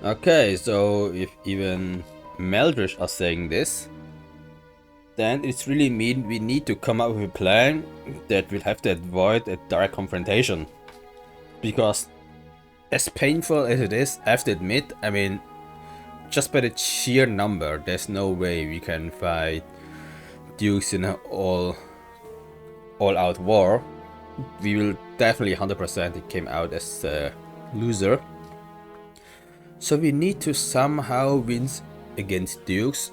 Okay, so if even Meldrish are saying this, then it's really mean we need to come up with a plan that will have to avoid a direct confrontation. Because as painful as it is, I have to admit, I mean, just by the sheer number, there's no way we can fight dukes in an all-out war. We will definitely 100% it came out as a loser. So we need to somehow win against dukes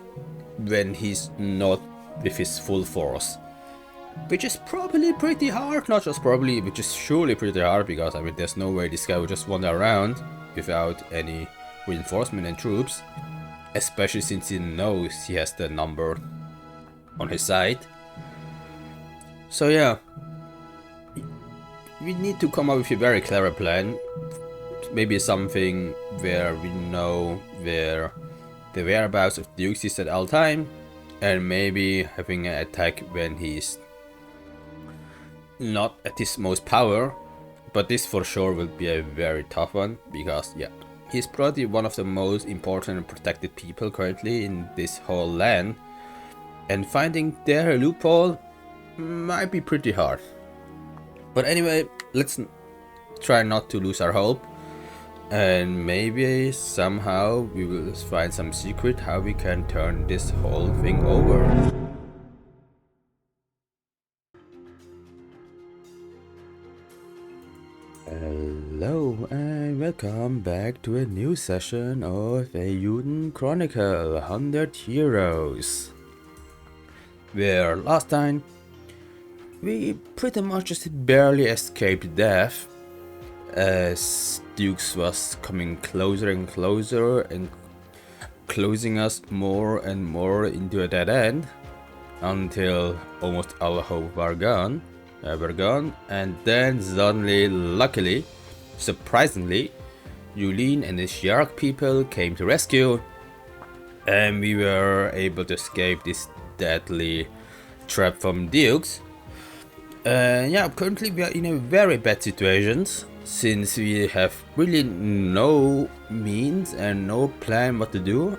when he's not with his full force. Which is probably pretty hard, not just probably, which is surely pretty hard, because I mean there's no way this guy would just wander around without any reinforcement and troops. Especially since he knows he has the number on his side. So yeah, we need to come up with a very clever plan. Maybe something where we know where the whereabouts of Dukes is at all time, and maybe having an attack when he's not at his most power. But this for sure will be a very tough one, because yeah, he's probably one of the most important and protected people currently in this whole land, and finding their loophole might be pretty hard. But anyway, let's try not to lose our hope, and maybe somehow we will find some secret how we can turn this whole thing over. Hello and welcome back to a new session of Eiyuden Chronicle 100 Heroes. Where last time we pretty much just barely escaped death as Dukes was coming closer and closer and closing us more and more into a dead end until almost all hope were gone, and then suddenly, luckily, surprisingly, Eiyuden and his Shark people came to rescue, and we were able to escape this deadly trap from Dukes. Yeah, currently we are in a very bad situation since we have really no means and no plan what to do,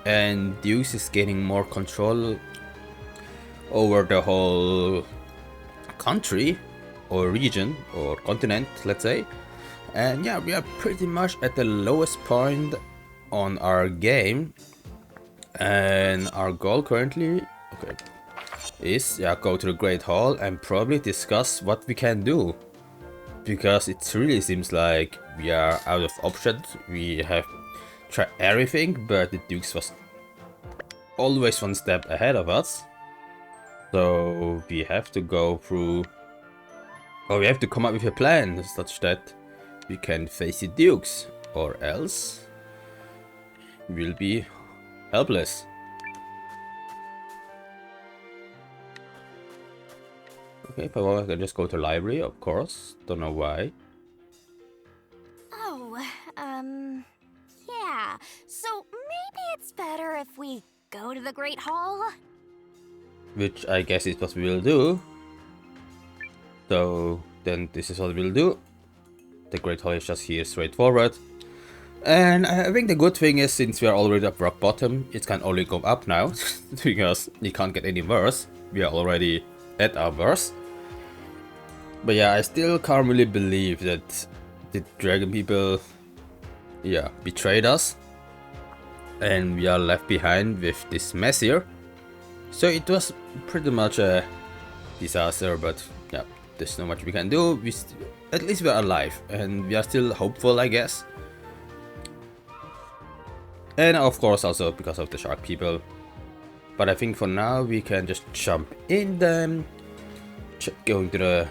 and Dukes is gaining more control over the whole country or region or continent, let's say. And yeah, we are pretty much at the lowest point on our game, and our goal currently is go to the Great Hall and probably discuss what we can do, because it really seems like we are out of options. We have tried everything, but the Dukes was always one step ahead of us. So we have to go through, or we have to come up with a plan such that we can face the Dukes, or else we'll be helpless. Okay, if I want, I can just go to library, of course. Don't know why. Oh, yeah. So maybe it's better if we go to the Great Hall? Which I guess is what we will do. So then this is what we'll do. The Great Hall is just here, straightforward. And I think the good thing is, since we are already at rock bottom, it can only go up now, because it can't get any worse. We are already at our worst. But yeah, I still can't really believe that the dragon people, betrayed us, and we are left behind with this mess here. So it was pretty much a disaster, but yeah, there's not much we can do. At least we are alive, and we are still hopeful, I guess. And of course also because of the shark people. But I think for now we can just jump in them, going to the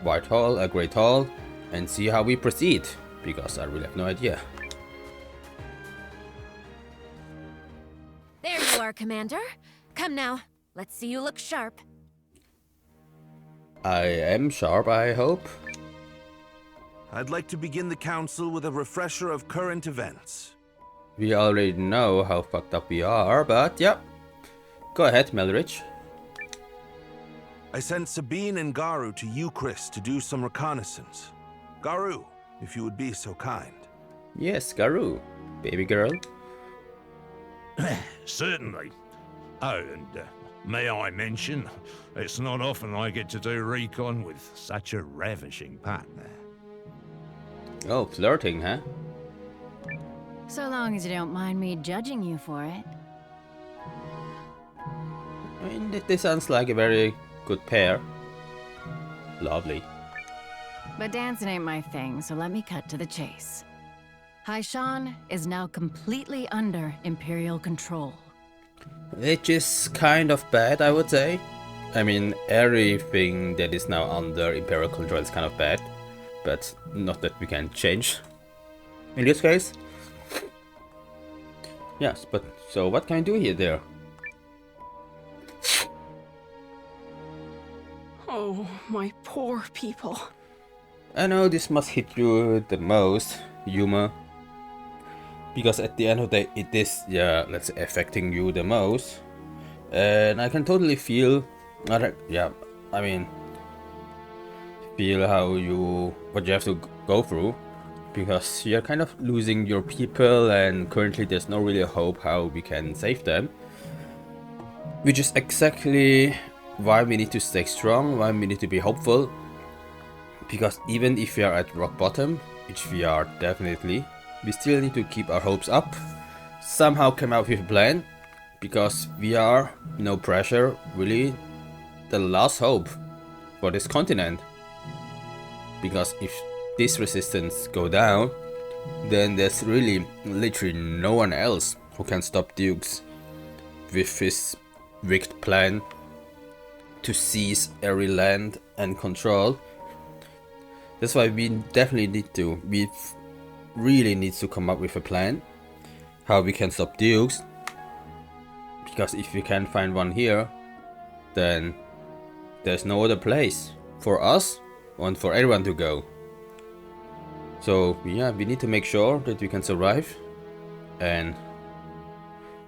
White Hall, a Great Hall, and see how we proceed, because I really have no idea. There you are, Commander. Come now, let's see you look sharp. I am sharp, I hope. I'd like to begin the council with a refresher of current events. We already know how fucked up we are, but yeah. Go ahead, Melrich. I sent Sabine and Garu to Eucharist to do some reconnaissance. Garu, if you would be so kind. Yes, Garu. baby girl? Certainly. Oh, and may I mention, it's not often I get to do recon with such a ravishing partner. Oh, flirting, huh? So long as you don't mind me judging you for it. I mean, this sounds like a very good pair. Lovely. But dancing ain't my thing, so let me cut to the chase. Haishan is now completely under Imperial control. Which is kind of bad, I would say. I mean, everything that is now under Imperial control is kind of bad. But not that we can change. In this case. Yes, but so what can I do here there? Oh, my poor people. I know this must hit you the most, Yuma. Because at the end of the day, it is, yeah, let's say, affecting you the most. And I can totally feel, yeah, I mean, feel what you have to go through. Because you're kind of losing your people, and currently there's no really hope how we can save them. Which is exactly why we need to stay strong, why we need to be hopeful. Because even if we are at rock bottom, which we are definitely, we still need to keep our hopes up, somehow come out with a plan, because we are, no pressure, really the last hope for this continent. Because if this resistance go down, then there's really literally no one else who can stop Dukes with his wicked plan to seize every land and control. That's why we definitely we really need to come up with a plan how we can stop Dukes, because if we can't find one here, then there's no other place for us and for everyone to go. So yeah, we need to make sure that we can survive and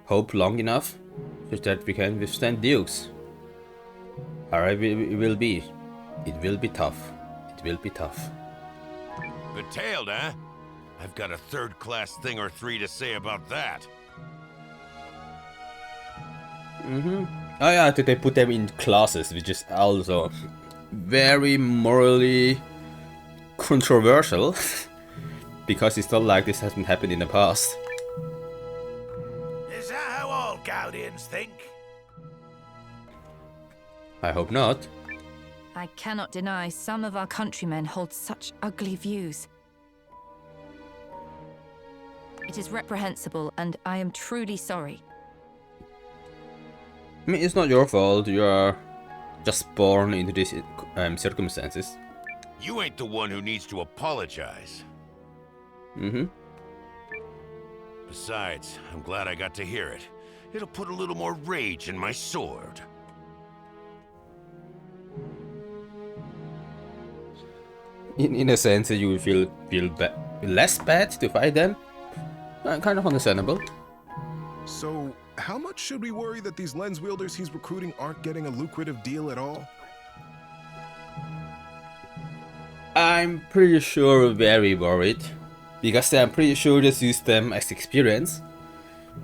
hope long enough so that we can withstand Dukes. Alright, it will be tough. It will be tough. Betailed, huh? I've got a third-class thing or three to say about that. Oh yeah, they put them in classes, which is also very morally controversial. Because it's not like this hasn't happened in the past. Is that how all Guardians think? I hope not. I cannot deny some of our countrymen hold such ugly views. It is reprehensible, and I am truly sorry. I mean, it's not your fault. You are just born into these circumstances. You ain't the one who needs to apologize. Besides, I'm glad I got to hear it. It'll put a little more rage in my sword. In a sense, you will feel less bad to fight them. Kind of understandable. So, how much should we worry that these lens wielders he's recruiting aren't getting a lucrative deal at all? I'm pretty sure very worried. Because I'm pretty sure just use them as experience.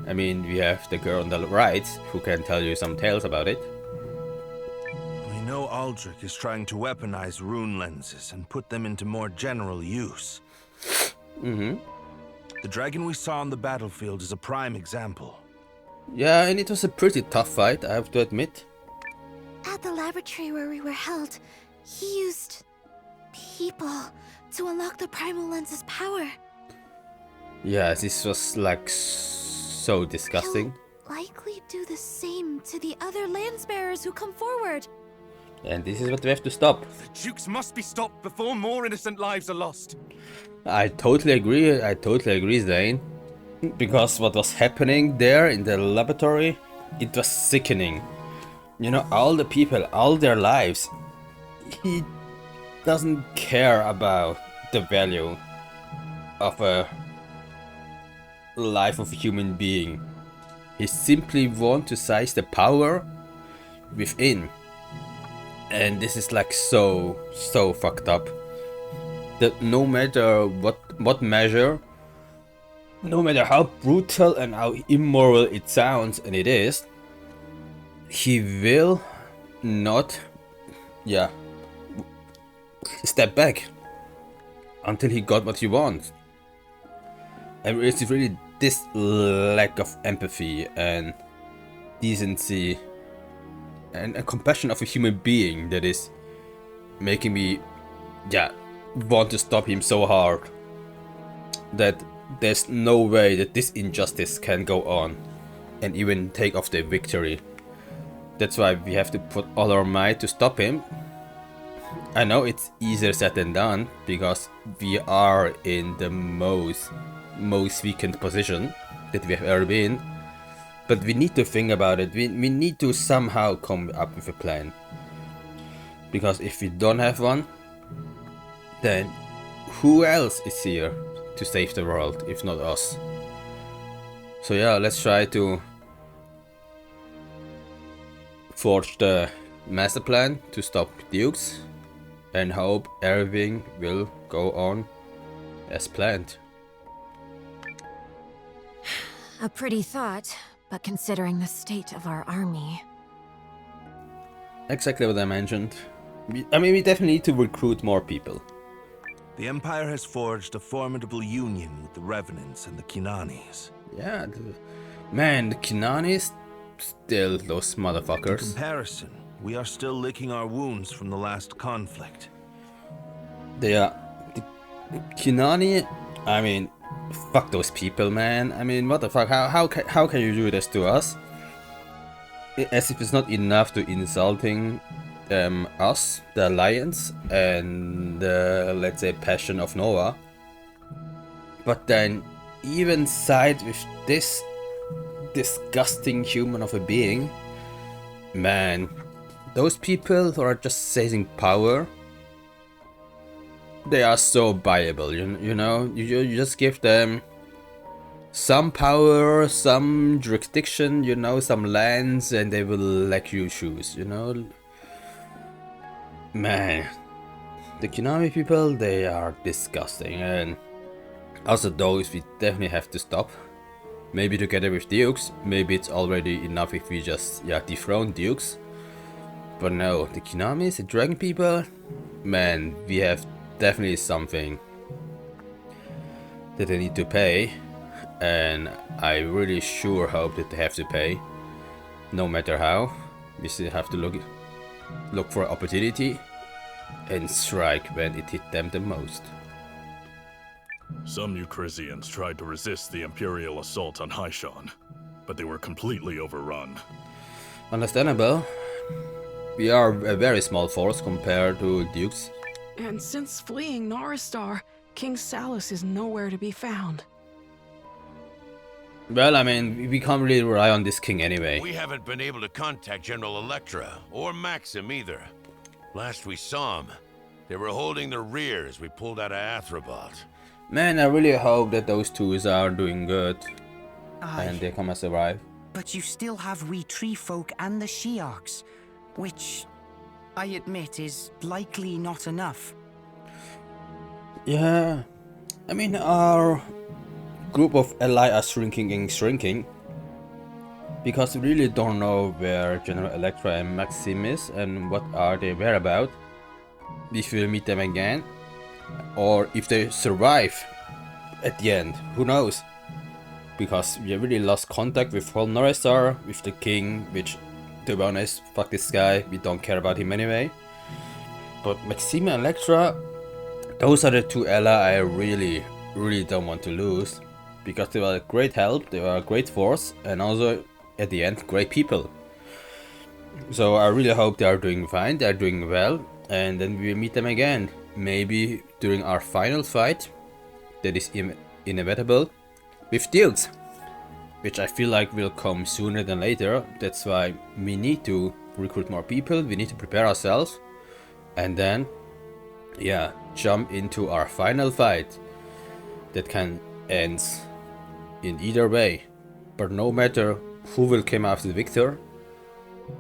I mean, we have the girl on the right who can tell you some tales about it. We know Aldrich is trying to weaponize rune lenses and put them into more general use. The dragon we saw on the battlefield is a prime example. Yeah, and it was a pretty tough fight, I have to admit. At the laboratory where we were held, he used people to unlock the primal lens's power. Yeah, this was like so disgusting. He'll likely do the same to the other landsbearers who come forward. And this is what we have to stop. The Dukes must be stopped before more innocent lives are lost. I totally agree, Zane. Because what was happening there in the laboratory, it was sickening. You know, all the people, all their lives, he doesn't care about the value of a life of a human being. He simply wants to seize the power within. And this is like so fucked up. That no matter what measure no matter how brutal and how immoral it sounds, and it is, he will not, step back until he got what he wants. And it's really this lack of empathy and decency and a compassion of a human being that is making me, want to stop him so hard that there's no way that this injustice can go on and even take off the victory. That's why we have to put all our might to stop him. I know it's easier said than done because we are in the most weakened position that we have ever been, but we need to think about it. We need to somehow come up with a plan, because if we don't have one, then who else is here to save the world if not us? So yeah, let's try to forge the master plan to stop Dukes and hope everything will go on as planned. A pretty thought, but considering the state of our army. Exactly what I mentioned. We definitely need to recruit more people. The Empire has forged a formidable union with the Revenants and the Kinanis. Yeah, man, the Kinanis, still those motherfuckers. In comparison, we are still licking our wounds from the last conflict. The Kinani, fuck those people, man. What the fuck? How can you do this to us? As if it's not enough to insulting us, the Alliance, and the, let's say, passion of Nova. But then even side with this disgusting human of a being, man, those people who are just seizing power, they are so buyable, you know? You just give them some power, some jurisdiction, you know, some lands, and they will let you choose, you know? Man, the Konami people, they are disgusting, and also those we definitely have to stop. Maybe together with Dukes, maybe it's already enough if we just, dethrone Dukes. But no, the Kinamis, the Dragon people, man, we have definitely something that they need to pay, and I really sure hope that they have to pay. No matter how, we still have to look for opportunity and strike when it hit them the most. Some Eucrisians tried to resist the Imperial assault on Haishan, but they were completely overrun. Understandable. We are a very small force compared to Dukes. And since fleeing Naristar, King Salus is nowhere to be found. Well, we can't really rely on this king anyway. We haven't been able to contact General Electra, or Maxim either. Last we saw them, they were holding their rear as we pulled out of Athrobot. Man, I really hope that those two are doing good. And they come and survive. But you still have we tree folk and the Shiarks, which, I admit, is likely not enough. Yeah, our group of allies are shrinking and shrinking, because we really don't know where General Electra and Maxim is and what are their whereabouts. If we'll meet them again, or if they survive at the end, who knows? Because we really lost contact with whole Naristar, with the king, which, to be honest, fuck this guy, we don't care about him anyway. But Maxim and Electra, those are the two allies I really don't want to lose, because they were a great help, they were a great force, and also, at the end, great people. So I really hope they are doing fine, they are doing well, and then we'll meet them again. Maybe during our final fight, that is inevitable, with Dukes, which I feel like will come sooner than later. That's why we need to recruit more people, we need to prepare ourselves, and then, jump into our final fight that can end in either way. But no matter who will come after the victor,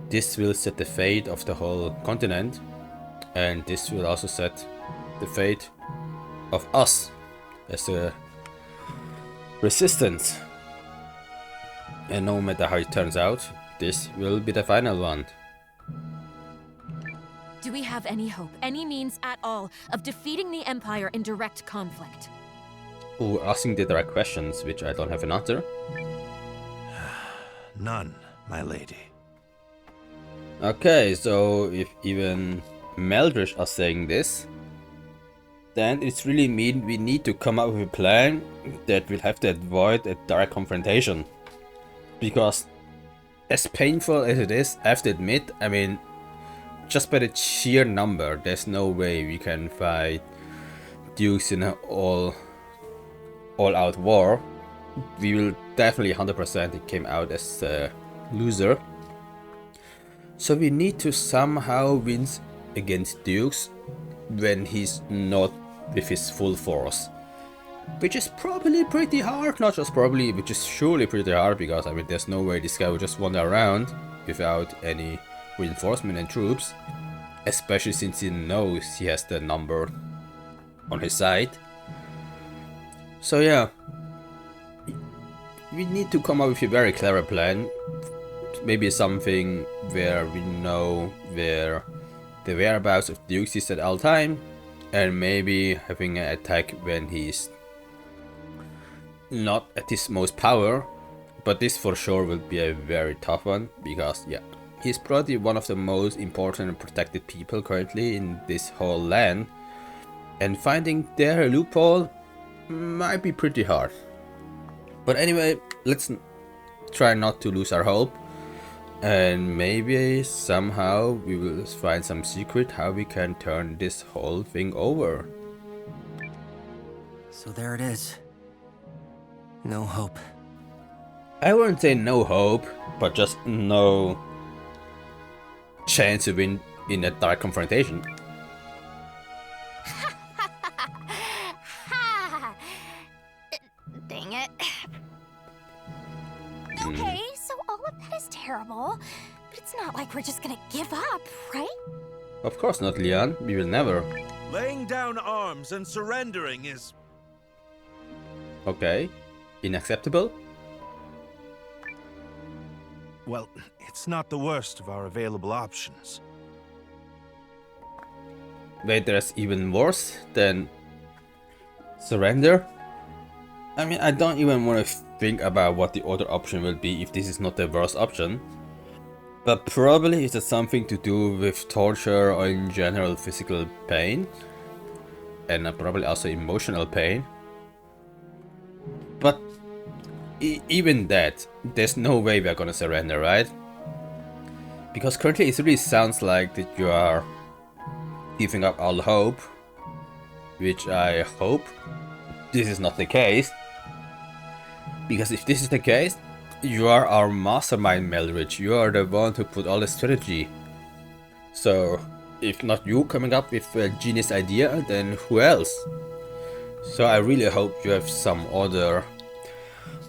this will set the fate of the whole continent, and this will also set the fate of us as the resistance. And no matter how it turns out, this will be the final one. Do we have any hope, any means at all, of defeating the Empire in direct conflict? Ooh, asking the direct questions, which I don't have an answer. None, my lady. Okay, so if even Meldrish are saying this, then it's really mean we need to come up with a plan that will have to avoid a direct confrontation. Because as painful as it is, I have to admit, I mean, just by the sheer number, there's no way we can fight dukes in an all-out war. We will definitely 100% came out as a loser. So we need to somehow win against dukes when he's not with his full force. Which is probably pretty hard, not just probably, which is surely pretty hard, because I mean there's no way this guy would just wander around without any reinforcement and troops, especially since he knows he has the number on his side. So yeah, we need to come up with a very clever plan, maybe something where we know where the whereabouts of Dukes is at all time, and maybe having an attack when he's not at his most power, but this for sure will be a very tough one, because yeah, he's probably one of the most important and protected people currently in this whole land, and finding their loophole might be pretty hard. But anyway, let's try not to lose our hope, and maybe somehow we will find some secret how we can turn this whole thing over. So there it is. No hope. I wouldn't say no hope, but just no chance to win in a direct confrontation. Dang it. Okay, so all of that is terrible, but it's not like we're just gonna give up, right? Of course not, Leon. We will never. Laying down arms and surrendering is... Okay. Unacceptable? Well, it's not the worst of our available options. Wait, there's even worse than surrender? I mean, I don't even want to think about what the other option will be if this is not the worst option. But probably is it something to do with torture or in general physical pain? And probably also emotional pain. But even that, there's no way we're gonna surrender, right? Because currently it really sounds like that you are giving up all hope, which I hope this is not the case. Because if this is the case, you are our mastermind, Meldridge. You are the one who put all the strategy. So if not you coming up with a genius idea, then who else? So I really hope you have some other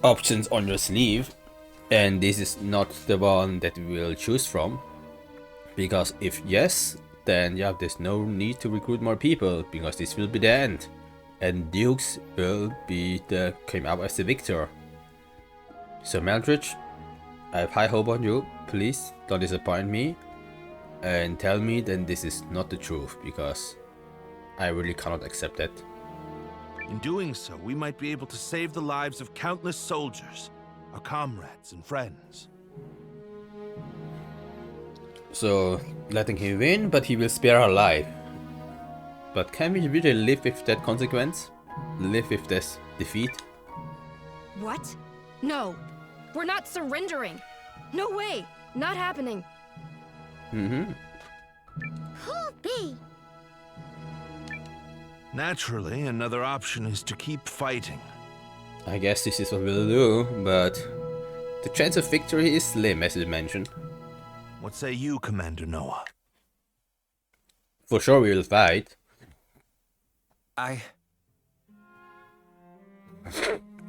options on your sleeve, and this is not the one that we will choose from. Because if yes, then yeah, there's no need to recruit more people, because this will be the end. And Dukes will be came out as the victor. So Meldridge, I have high hope on you. Please don't disappoint me and tell me then this is not the truth, because I really cannot accept that. In doing so, we might be able to save the lives of countless soldiers, our comrades and friends. So, letting him win, but he will spare our life. But can we really live with that consequence? Live with this defeat? What? No. We're not surrendering. No way. Not happening. Mm-hmm. Who'll be? Naturally, another option is to keep fighting. I guess this is what we'll do, but the chance of victory is slim, as you mentioned. What say you, Commander Noah? For sure we will fight.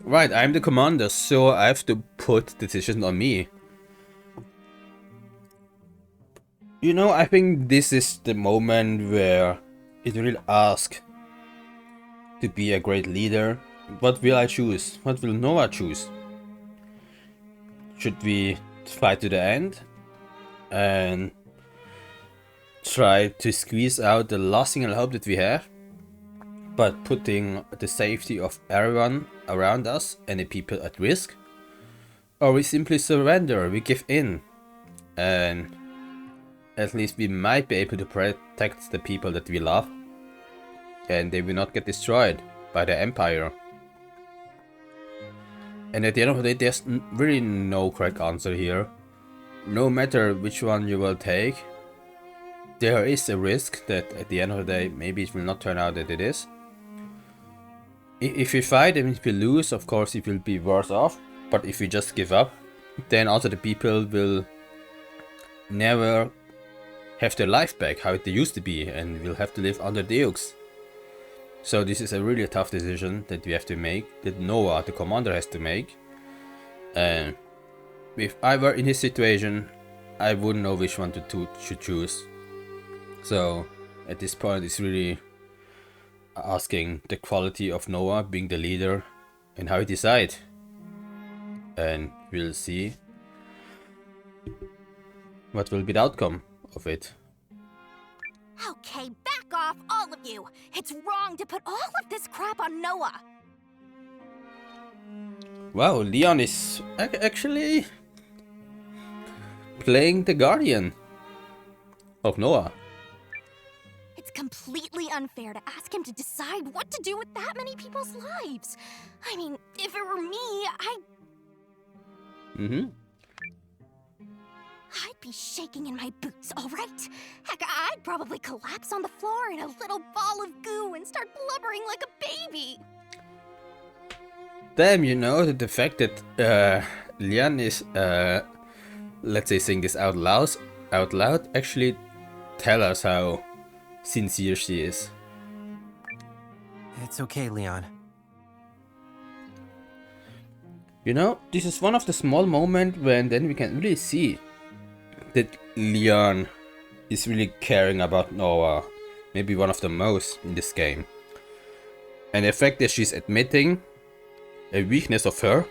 Right, I'm the commander, so I have to put decisions on me. You know, I think this is the moment where it will ask to be a great leader What will I choose? What will Noah choose? Should we fight to the end and try to squeeze out the last single hope that we have, but putting the safety of everyone around us and the people at risk? Or we simply surrender, we give in, and at least we might be able to protect the people that we love, and they will not get destroyed by the Empire. And at the end of the day, there's really no correct answer here. No matter which one you will take, there is a risk that at the end of the day, maybe it will not turn out that it is. If we fight and if we lose, of course it will be worse off. But if we just give up, then also the people will never have their life back how it used to be, and will have to live under Deux. So this is a really tough decision that we have to make, that Noah, the commander, has to make. And if I were in his situation, I wouldn't know which one to choose. So at this point it's really asking the quality of Noah being the leader and how he decides. And we'll see what will be the outcome of it. Okay, back off, all of you! It's wrong to put all of this crap on Noah! Wow, Leon is actually playing the guardian of Noah. It's completely unfair to ask him to decide what to do with that many people's lives. I mean, if it were me, I'd be shaking in my boots, alright? Heck, I'd probably collapse on the floor in a little ball of goo and start blubbering like a baby. Damn, you know, the fact that Leon is, let's say, saying this out loud, actually tell us how sincere she is. It's okay, Leon. You know, this is one of the small moments when then we can really see that Leon is really caring about Noah. Maybe one of the most in this game. And the fact that she's admitting a weakness of her,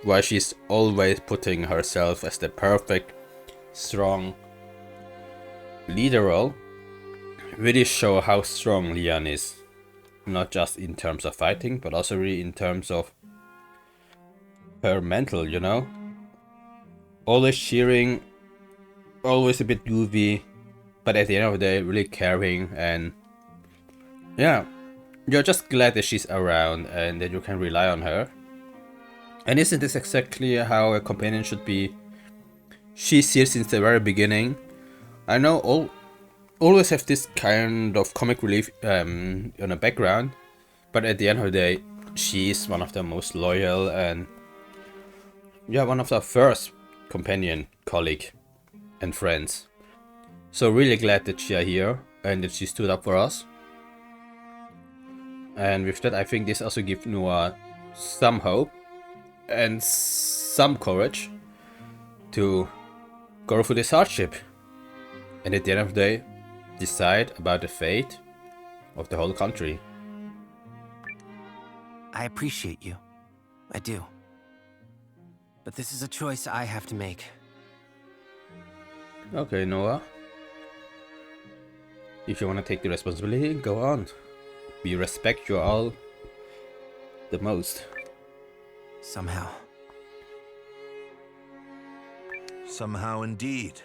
why she's always putting herself as the perfect, strong leader role, really show how strong Leon is. Not just in terms of fighting, but also really in terms of her mental, you know? Always cheering, always a bit goofy, but at the end of the day, really caring, and yeah, you're just glad that she's around and that you can rely on her. And isn't this exactly how a companion should be? She's here since the very beginning. I know always have this kind of comic relief on the background, but at the end of the day, she's one of the most loyal and yeah, one of the first companion, colleague and friends. So really glad that she are here and that she stood up for us. And with that, I think this also gives Noah some hope and some courage to go through this hardship. And at the end of the day, decide about the fate of the whole country. I appreciate you. I do. But this is a choice I have to make. Okay, Noah. If you want to take the responsibility, go on. We respect you all the most. Somehow. Somehow indeed.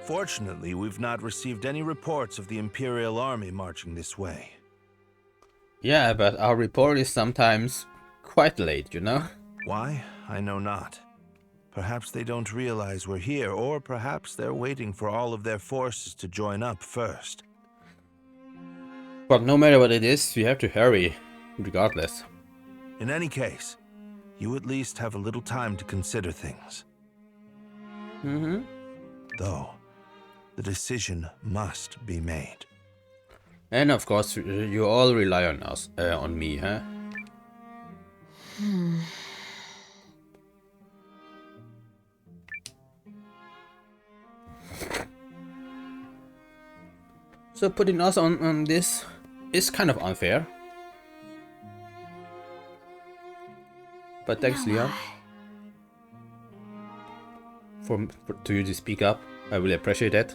Fortunately, we've not received any reports of the Imperial Army marching this way. Yeah, but our report is sometimes quite late, you know? Why? I know not. Perhaps they don't realize we're here, or perhaps they're waiting for all of their forces to join up first. But no matter what it is, we have to hurry, regardless. In any case, you at least have a little time to consider things. Though, the decision must be made. And of course, you all rely on us, on me, huh? So putting us on this is kind of unfair, But thanks, Leon, for you to speak up. I really appreciate that.